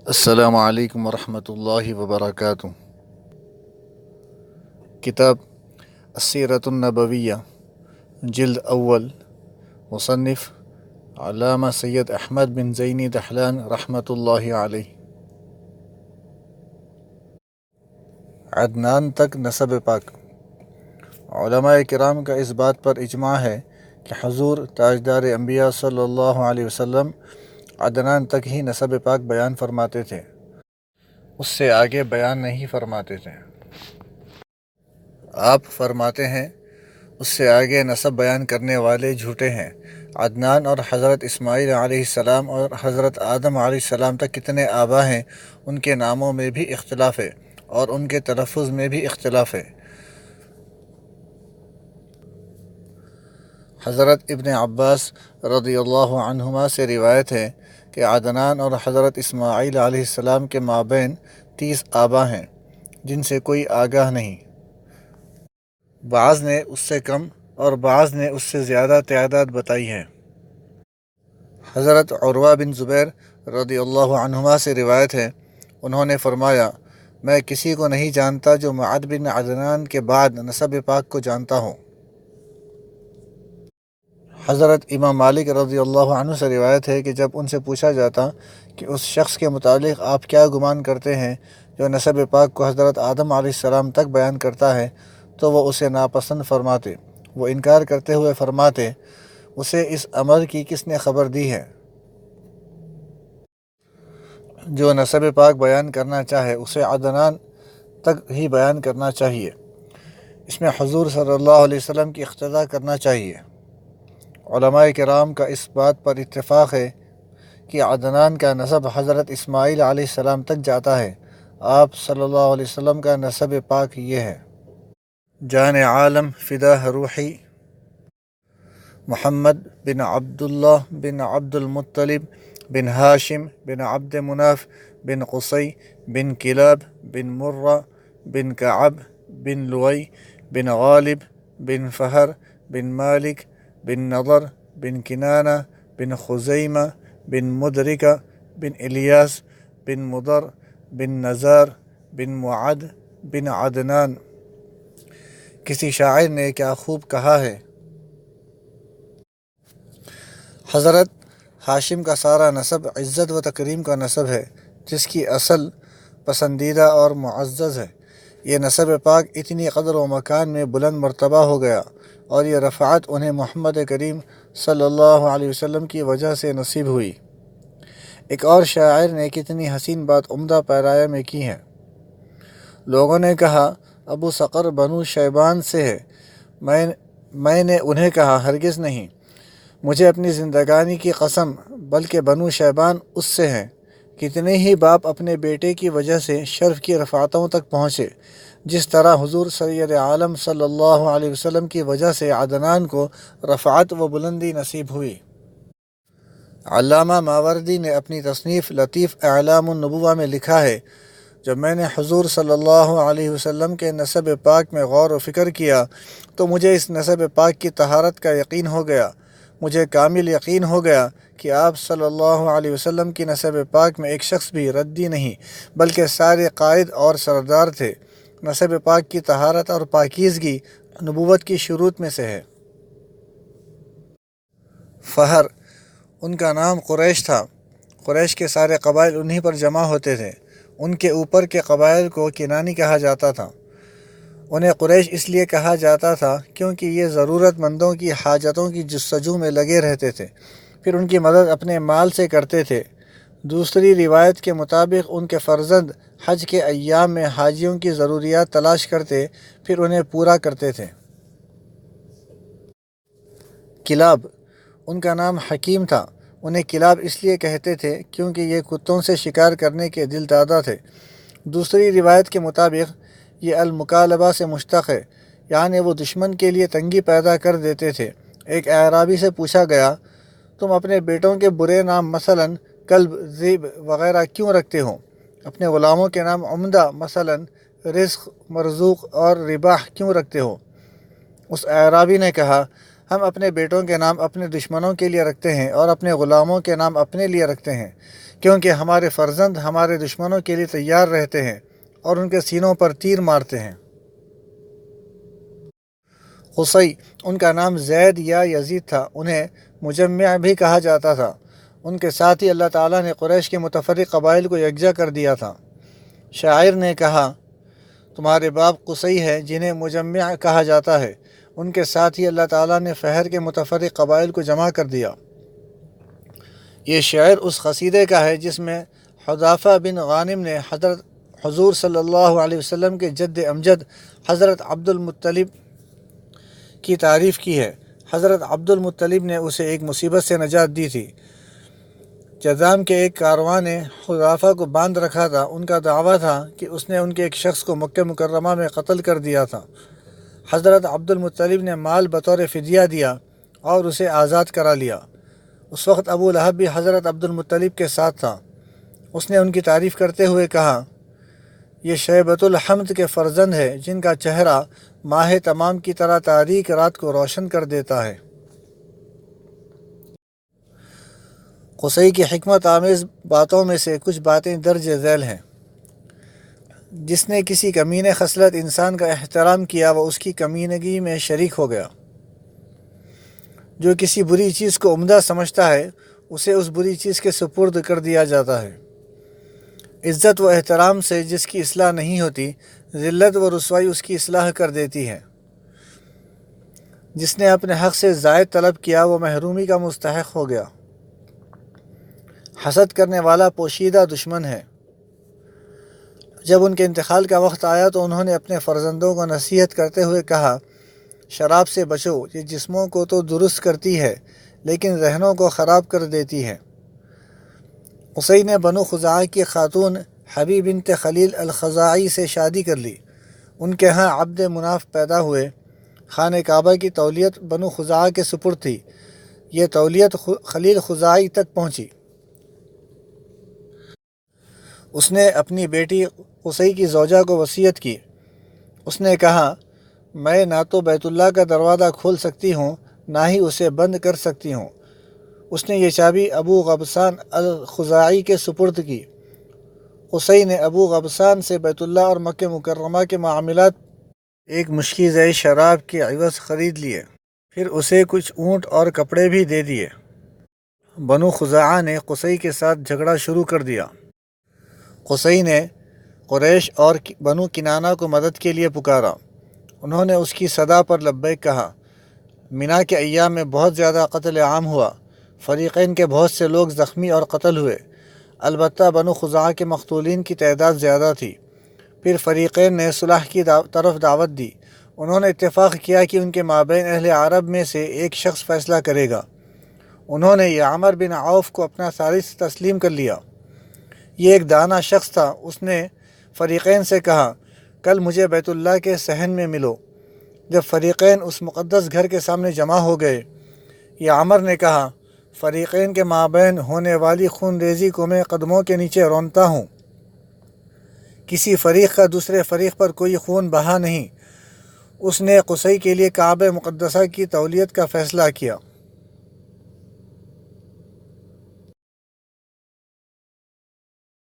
السلام علیکم ورحمۃ اللہ وبرکاتہ۔ کتاب السیرۃ النبویہ، جلد اول، مصنف علامہ سید احمد بن زینی دہلان رحمۃ اللہ علیہ۔ عدنان تک نسب پاک۔ علماء کرام کا اس بات پر اجماع ہے کہ حضور تاجدار انبیاء صلی اللہ علیہ وسلم عدنان تک ہی نسب پاک بیان فرماتے تھے، اس سے آگے بیان نہیں فرماتے تھے۔ آپ فرماتے ہیں اس سے آگے نسب بیان کرنے والے جھوٹے ہیں۔ عدنان اور حضرت اسماعیل علیہ السلام اور حضرت آدم علیہ السلام تک کتنے آبا ہیں، ان کے ناموں میں بھی اختلاف ہے اور ان کے تلفظ میں بھی اختلاف ہے۔ حضرت ابن عباس رضی اللہ عنہما سے روایت ہے کہ عدنان اور حضرت اسماعیل علیہ السلام کے مابین 30 آبا ہیں جن سے کوئی آگاہ نہیں۔ بعض نے اس سے کم اور بعض نے اس سے زیادہ تعداد بتائی ہے۔ حضرت عروہ بن زبیر رضی اللہ عنہما سے روایت ہے، انہوں نے فرمایا، میں کسی کو نہیں جانتا جو معد بن عدنان کے بعد نسب پاک کو جانتا ہوں۔ حضرت امام مالک رضی اللہ عنہ سے روایت ہے کہ جب ان سے پوچھا جاتا کہ اس شخص کے متعلق آپ کیا گمان کرتے ہیں جو نسب پاک کو حضرت آدم علیہ السلام تک بیان کرتا ہے، تو وہ اسے ناپسند فرماتے۔ وہ انکار کرتے ہوئے فرماتے، اسے اس امر کی کس نے خبر دی ہے؟ جو نسب پاک بیان کرنا چاہے اسے عدنان تک ہی بیان کرنا چاہیے، اس میں حضور صلی اللہ علیہ وسلم کی اقتداء کرنا چاہیے۔ علماء کرام کا اس بات پر اتفاق ہے کہ عدنان کا نسب حضرت اسماعیل علیہ السلام تک جاتا ہے۔ آپ صلی اللہ علیہ وسلم کا نسب پاک یہ ہے: جان عالم فدا روحی، محمد بن عبداللہ بن عبد المطلب بن ہاشم بن عبد مناف بن قصی بن کلاب بن مرہ بن کعب بن لؤی بن غالب بن فہر بن مالک بن نضر بن کنانہ بن خزیمہ بن مدرکہ بن الیاس بن مضر بن نزار بن معد بن عدنان۔ کسی شاعر نے کیا خوب کہا ہے، حضرت ہاشم کا سارا نسب عزت و تکریم کا نسب ہے، جس کی اصل پسندیدہ اور معزز ہے۔ یہ نسب پاک اتنی قدر و مکان میں بلند مرتبہ ہو گیا اور یہ رفعت انہیں محمد کریم صلی اللہ علیہ وسلم کی وجہ سے نصیب ہوئی۔ ایک اور شاعر نے کتنی حسین بات عمدہ پیرایہ میں کی ہے۔ لوگوں نے کہا ابو صقر بنو شیبان سے ہے، میں نے انہیں کہا ہرگز نہیں، مجھے اپنی زندگانی کی قسم، بلکہ بنو شیبان اس سے ہیں۔ کتنے ہی باپ اپنے بیٹے کی وجہ سے شرف کی رفعتوں تک پہنچے، جس طرح حضور سید عالم صلی اللہ علیہ وسلم کی وجہ سے عدنان کو رفعت و بلندی نصیب ہوئی۔ علامہ ماوردی نے اپنی تصنیف لطیف اعلام النبوہ میں لکھا ہے، جب میں نے حضور صلی اللہ علیہ وسلم کے نسب پاک میں غور و فکر کیا تو مجھے اس نسب پاک کی طہارت کا یقین ہو گیا۔ مجھے کامل یقین ہو گیا کہ آپ صلی اللہ علیہ وسلم کی نسب پاک میں ایک شخص بھی ردی نہیں، بلکہ سارے قائد اور سردار تھے۔ نسب پاک کی طہارت اور پاکیزگی نبوت کی شروط میں سے ہے۔ فہر، ان کا نام قریش تھا۔ قریش کے سارے قبائل انہی پر جمع ہوتے تھے۔ ان کے اوپر کے قبائل کو کنانی کہا جاتا تھا۔ انہیں قریش اس لیے کہا جاتا تھا کیونکہ یہ ضرورت مندوں کی حاجتوں کی جستجو میں لگے رہتے تھے، پھر ان کی مدد اپنے مال سے کرتے تھے۔ دوسری روایت کے مطابق ان کے فرزند حج کے ایام میں حاجیوں کی ضروریات تلاش کرتے، پھر انہیں پورا کرتے تھے۔ کلاب، ان کا نام حکیم تھا۔ انہیں کلاب اس لیے کہتے تھے کیونکہ یہ کتوں سے شکار کرنے کے دل دادا تھے۔ دوسری روایت کے مطابق یہ المکالبہ سے مشتق ہے، یعنی وہ دشمن کے لیے تنگی پیدا کر دیتے تھے۔ ایک اعرابی سے پوچھا گیا، تم اپنے بیٹوں کے برے نام مثلاً کلب، ذئب وغیرہ کیوں رکھتے ہو؟ اپنے غلاموں کے نام عمدہ مثلاً رزق، مرزوق اور رباح کیوں رکھتے ہو؟ اس اعرابی نے کہا، ہم اپنے بیٹوں کے نام اپنے دشمنوں کے لیے رکھتے ہیں اور اپنے غلاموں کے نام اپنے لیے رکھتے ہیں۔ کیونکہ ہمارے فرزند ہمارے دشمنوں کے لیے تیار رہتے ہیں اور ان کے سینوں پر تیر مارتے ہیں۔ قصی، ان کا نام زید یا یزید تھا، انہیں مجمع بھی کہا جاتا تھا۔ ان کے ساتھ ہی اللہ تعالیٰ نے قریش کے متفرق قبائل کو یکجا کر دیا تھا۔ شاعر نے کہا، تمہارے باپ قصی ہے جنہیں مجمع کہا جاتا ہے، ان کے ساتھ ہی اللہ تعالیٰ نے فہر کے متفرق قبائل کو جمع کر دیا۔ یہ شعر اس قصیدے کا ہے جس میں حذافہ بن غانم نے حضرت حضور صلی اللہ علیہ وسلم کے جد امجد حضرت عبد المطلب کی تعریف کی ہے۔ حضرت عبد المطلب نے اسے ایک مصیبت سے نجات دی تھی۔ جذام کے ایک کارواں نے حذافہ کو باندھ رکھا تھا۔ ان کا دعویٰ تھا کہ اس نے ان کے ایک شخص کو مکہ مکرمہ میں قتل کر دیا تھا۔ حضرت عبد المطلب نے مال بطور فدیہ دیا اور اسے آزاد کرا لیا۔ اس وقت ابو لہب بھی حضرت عبد المطلب کے ساتھ تھا۔ اس نے ان کی تعریف کرتے ہوئے کہا، یہ شیبۃ الحمد کے فرزند ہے جن کا چہرہ ماہ تمام کی طرح تاریک رات کو روشن کر دیتا ہے۔ قصی کی حکمت آمیز باتوں میں سے کچھ باتیں درج ذیل ہیں۔ جس نے کسی کمینے خصلت انسان کا احترام کیا وہ اس کی کمینگی میں شریک ہو گیا۔ جو کسی بری چیز کو عمدہ سمجھتا ہے اسے اس بری چیز کے سپرد کر دیا جاتا ہے۔ عزت و احترام سے جس کی اصلاح نہیں ہوتی، ذلت و رسوائی اس کی اصلاح کر دیتی ہے۔ جس نے اپنے حق سے زائد طلب کیا وہ محرومی کا مستحق ہو گیا۔ حسد کرنے والا پوشیدہ دشمن ہے۔ جب ان کے انتقال کا وقت آیا تو انہوں نے اپنے فرزندوں کو نصیحت کرتے ہوئے کہا، شراب سے بچو، یہ جسموں کو تو درست کرتی ہے لیکن ذہنوں کو خراب کر دیتی ہے۔ قصی نے بنو خزاعہ کی خاتون حبیب بنت خلیل الخزاعی سے شادی کر لی۔ ان کے ہاں عبد مناف پیدا ہوئے۔ خانہ کعبہ کی تولیت بنو خزاعہ کے سپرد تھی۔ یہ تولیت خلیل خزاعی تک پہنچی۔ اس نے اپنی بیٹی قصی کی زوجہ کو وصیت کی۔ اس نے کہا، میں نہ تو بیت اللہ کا دروازہ کھول سکتی ہوں نہ ہی اسے بند کر سکتی ہوں۔ اس نے یہ چابی ابو غبسان الخزاعی کے سپرد کی۔ قصی نے ابو غبسان سے بیت اللہ اور مکہ مکرمہ کے معاملات ایک مشکیزہ شراب کے عوض خرید لیے، پھر اسے کچھ اونٹ اور کپڑے بھی دے دیے۔ بنو خزاعہ نے قصی کے ساتھ جھگڑا شروع کر دیا۔ قصی نے قریش اور بنو کنانہ کو مدد کے لیے پکارا۔ انہوں نے اس کی صدا پر لبیک کہا۔ مینا کے ایام میں بہت زیادہ قتل عام ہوا۔ فریقین کے بہت سے لوگ زخمی اور قتل ہوئے، البتہ بنو خزاعہ کے مقتولین کی تعداد زیادہ تھی۔ پھر فریقین نے صلح کی طرف دعوت دی۔ انہوں نے اتفاق کیا کہ ان کے مابین اہل عرب میں سے ایک شخص فیصلہ کرے گا۔ انہوں نے یعمر بن عوف کو اپنا ثالث تسلیم کر لیا۔ یہ ایک دانا شخص تھا۔ اس نے فریقین سے کہا، کل مجھے بیت اللہ کے صحن میں ملو۔ جب فریقین اس مقدس گھر کے سامنے جمع ہو گئے، یعمر نے کہا، فریقین کے مابین ہونے والی خون ریزی کو میں قدموں کے نیچے رونتا ہوں۔ کسی فریق کا دوسرے فریق پر کوئی خون بہا نہیں۔ اس نے قصی کے لیے کعبہ مقدسہ کی تولیت کا فیصلہ کیا۔